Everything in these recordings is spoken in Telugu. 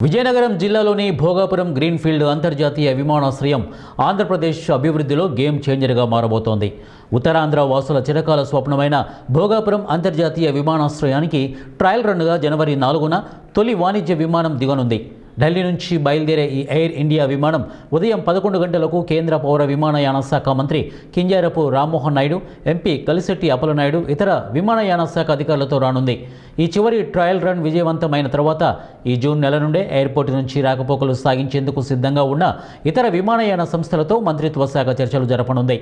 విజయనగరం జిల్లాలోని భోగాపురం గ్రీన్ఫీల్డ్ అంతర్జాతీయ విమానాశ్రయం ఆంధ్రప్రదేశ్ అభివృద్ధిలో గేమ్ చేంజర్గా మారబోతోంది. ఉత్తరాంధ్ర వాసుల చిరకాల స్వప్నమైన భోగాపురం అంతర్జాతీయ విమానాశ్రయానికి ట్రయల్ రన్గా జనవరి 4న తొలి వాణిజ్య విమానం దిగనుంది. ఢిల్లీ నుంచి బయలుదేరే ఈ ఎయిర్ ఇండియా విమానం ఉదయం 11 గంటలకు కేంద్ర పౌర విమానయాన శాఖ మంత్రి కింజారపు రామ్మోహన్ నాయుడు, ఎంపీ కలిశెట్టి అప్పలనాయుడు, ఇతర విమానయాన శాఖ అధికారులతో రానుంది. ఈ చివరి ట్రయల్ రన్ విజయవంతమైన తర్వాత ఈ జూన్ నెల నుండే ఎయిర్పోర్టు నుంచి రాకపోకలు సాగించేందుకు సిద్ధంగా ఉన్న ఇతర విమానయాన సంస్థలతో మంత్రిత్వ శాఖ చర్చలు జరపనుంది.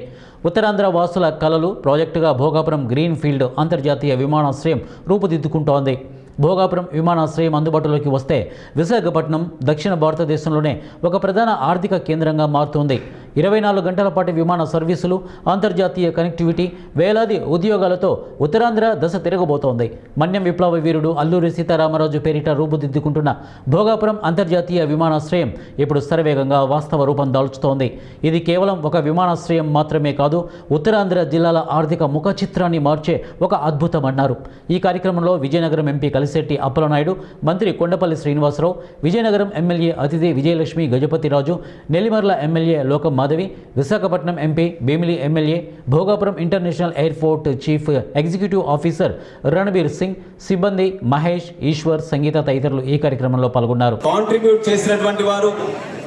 ఉత్తరాంధ్ర వాసుల కలలు ప్రాజెక్టుగా భోగాపురం గ్రీన్ఫీల్డ్ అంతర్జాతీయ విమానాశ్రయం రూపుదిద్దుకుంటోంది. భోగాపురం విమానాశ్రయం అందుబాటులోకి వస్తే విశాఖపట్నం దక్షిణ భారతదేశంలోనే ఒక ప్రధాన ఆర్థిక కేంద్రంగా మారుతోంది. 24 గంటల పాటు విమాన సర్వీసులు, అంతర్జాతీయ కనెక్టివిటీ, వేలాది ఉద్యోగాలతో ఉత్తరాంధ్ర దశ తిరగబోతోంది. మన్యం విప్లవ వీరుడు అల్లూరి సీతారామరాజు పేరిట రూపుదిద్దుకుంటున్న భోగాపురం అంతర్జాతీయ విమానాశ్రయం ఇప్పుడు శరవేగంగా వాస్తవ రూపం దాల్చుతోంది. ఇది కేవలం ఒక విమానాశ్రయం మాత్రమే కాదు, ఉత్తరాంధ్ర జిల్లాల ఆర్థిక ముఖ చిత్రాన్ని మార్చే ఒక అద్భుతమన్నారు. ఈ కార్యక్రమంలో విజయనగరం ఎంపీ కలిశెట్టి అప్పలనాయుడు, మంత్రి కొండపల్లి శ్రీనివాసరావు, విజయనగరం ఎమ్మెల్యే అతిథి విజయలక్ష్మి గజపతిరాజు, నెల్లిమర్ల ఎమ్మెల్యే లోకం Madhavi, Visakhapatnam MP Bheemili MLA, Bhogapuram international airport chief executive officer Ranbir Singh, సిబ్బంది మహేష్, ఈశ్వర్, సంగీత తదితరులు ఈ కార్యక్రమంలో పాల్గొన్నారు. కాంట్రిబ్యూట్ చేసినటువంటి వారు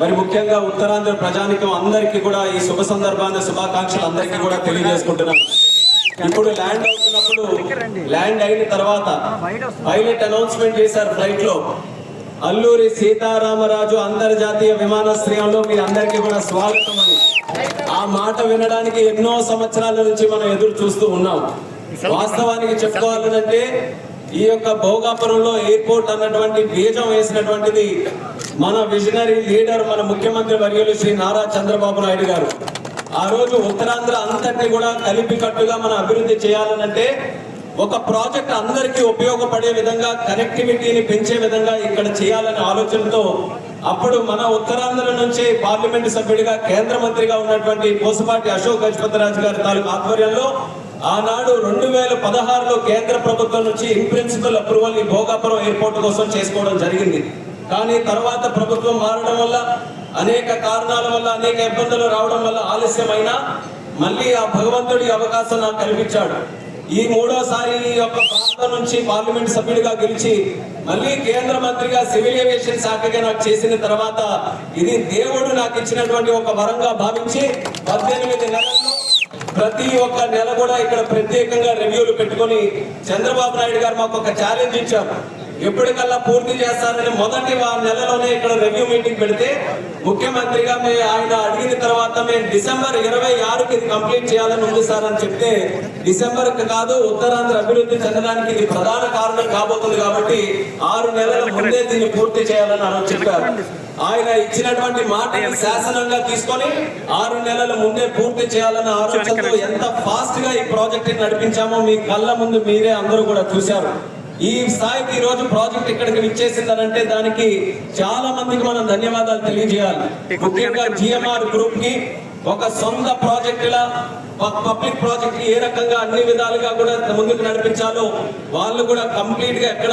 మరి ముఖ్యంగా ఉత్తరాంధ్ర ప్రజానికం అందరికీ కూడా ఈ శుభ సందర్భాన్ని శుభాకాంక్షలు అందరికీ కూడా తెలియజేసుకుంటున్నాను. ఇప్పుడు ల్యాండ్ అవుతున్నప్పుడు ల్యాండ్ అయిన తర్వాత పైలట్ అనౌన్స్మెంట్ చేశారు ఫ్లైట్ లో, అల్లూరి సీతారామరాజు అంతర్జాతీయ విమానాశ్రయంలో మీ అందరికీ కూడా స్వాగతం అని. ఆ మాట వినడానికి ఎన్నో సంవత్సరాల నుంచి మనం ఎదురు చూస్తూ ఉన్నాం. వాస్తవానికి చెప్పుకోవాలంటే ఈ యొక్క భోగాపురంలో ఎయిర్పోర్ట్ అన్నటువంటి బీజం వేసినటువంటిది మన విజనరీ లీడర్, మన ముఖ్యమంత్రి వర్యులు శ్రీ నారా చంద్రబాబు నాయుడు గారు. ఆ రోజు ఉత్తరాంధ్ర అంతటిని కూడా కలిపి కట్టుగా మనం అభివృద్ధి చేయాలనంటే ఒక ప్రాజెక్ట్ అందరికీ ఉపయోగపడే విధంగా, కనెక్టివిటీని పెంచే విధంగా ఇక్కడ చేయాలనే ఆలోచనతో అప్పుడు మన ఉత్తరాంధ్ర నుంచి పార్లమెంటు సభ్యుడిగా కేంద్ర మంత్రిగా ఉన్నటువంటి పోసపాటి అశోక్ గజపతిరాజు గారి తాలూకు ఆధ్వర్యంలో ఆనాడు 2016లో కేంద్ర ప్రభుత్వం నుంచి ఇన్ ప్రిన్సిపల్ అప్రూవల్ ఈ భోగాపురం ఎయిర్పోర్ట్ కోసం చేసుకోవడం జరిగింది. కానీ తర్వాత ప్రభుత్వం మారడం వల్ల, అనేక కారణాల వల్ల, అనేక ఇబ్బందులు రావడం వల్ల ఆలస్యమైనా మళ్ళీ ఆ భగవంతుడి అవకాశం నాకు కల్పించాడు. ఈ మూడోసారి ఈ యొక్క ప్రాంతం నుంచి పార్లమెంట్ సభ్యుడిగా గెలిచి మళ్ళీ కేంద్ర మంత్రిగా సివిల్ ఏవియేషన్ శాఖగా నాకు చేసిన తర్వాత ఇది దేవుడు నాకు ఇచ్చినటువంటి ఒక వరంగా భావించి 18 నెలల్లో ప్రతి ఒక్క నెల కూడా ఇక్కడ ప్రత్యేకంగా రివ్యూలు పెట్టుకొని చంద్రబాబు నాయుడు గారు మాకు ఒక ఛాలెంజ్ ఇచ్చారు. ఎప్పటికల్లా పూర్తి చేస్తారని మొదటి నెలలోనే ఇక్కడ రివ్యూ మీటింగ్ పెడితే ముఖ్యమంత్రిగా ఆయన అడిగిన తర్వాత మేము డిసెంబర్ 26కి ఇది కంప్లీట్ చేయాలని ఉంది సార్ అని చెప్తే, డిసెంబర్కి కాదు ఉత్తరాంధ్ర అభివృద్ధి చెందడానికి ఇది ప్రధాన కారణం కాబోతుంది కాబట్టి 6 నెలల ముందే దీన్ని పూర్తి చేయాలని చెప్పారు. ఆయన ఇచ్చినటువంటి మాటని శాసనంగా తీసుకొని 6 నెలల ముందే పూర్తి చేయాలన్న ఆలోచనతో ఎంత ఫాస్ట్ గా ఈ ప్రాజెక్ట్ నడిపించామో మీ కళ్ళ ముందు మీరే అందరూ కూడా చూశారు. ఈ స్థాయికి ఈ రోజు ప్రాజెక్ట్ ఇక్కడికి విచ్చేసిందనంటే దానికి చాలా మందికి మనం ధన్యవాదాలు తెలియజేయాలి. ముఖ్యంగా జిఎంఆర్ గ్రూప్ కి ఒక సొంత ప్రాజెక్టులా పబ్లిక్ ప్రాజెక్ట్ ఏ రకంగా అన్ని విధాలుగా కూడా ముందుకు నడిపించాలో వాళ్ళు కూడా కంప్లీట్ గా ఎక్కడ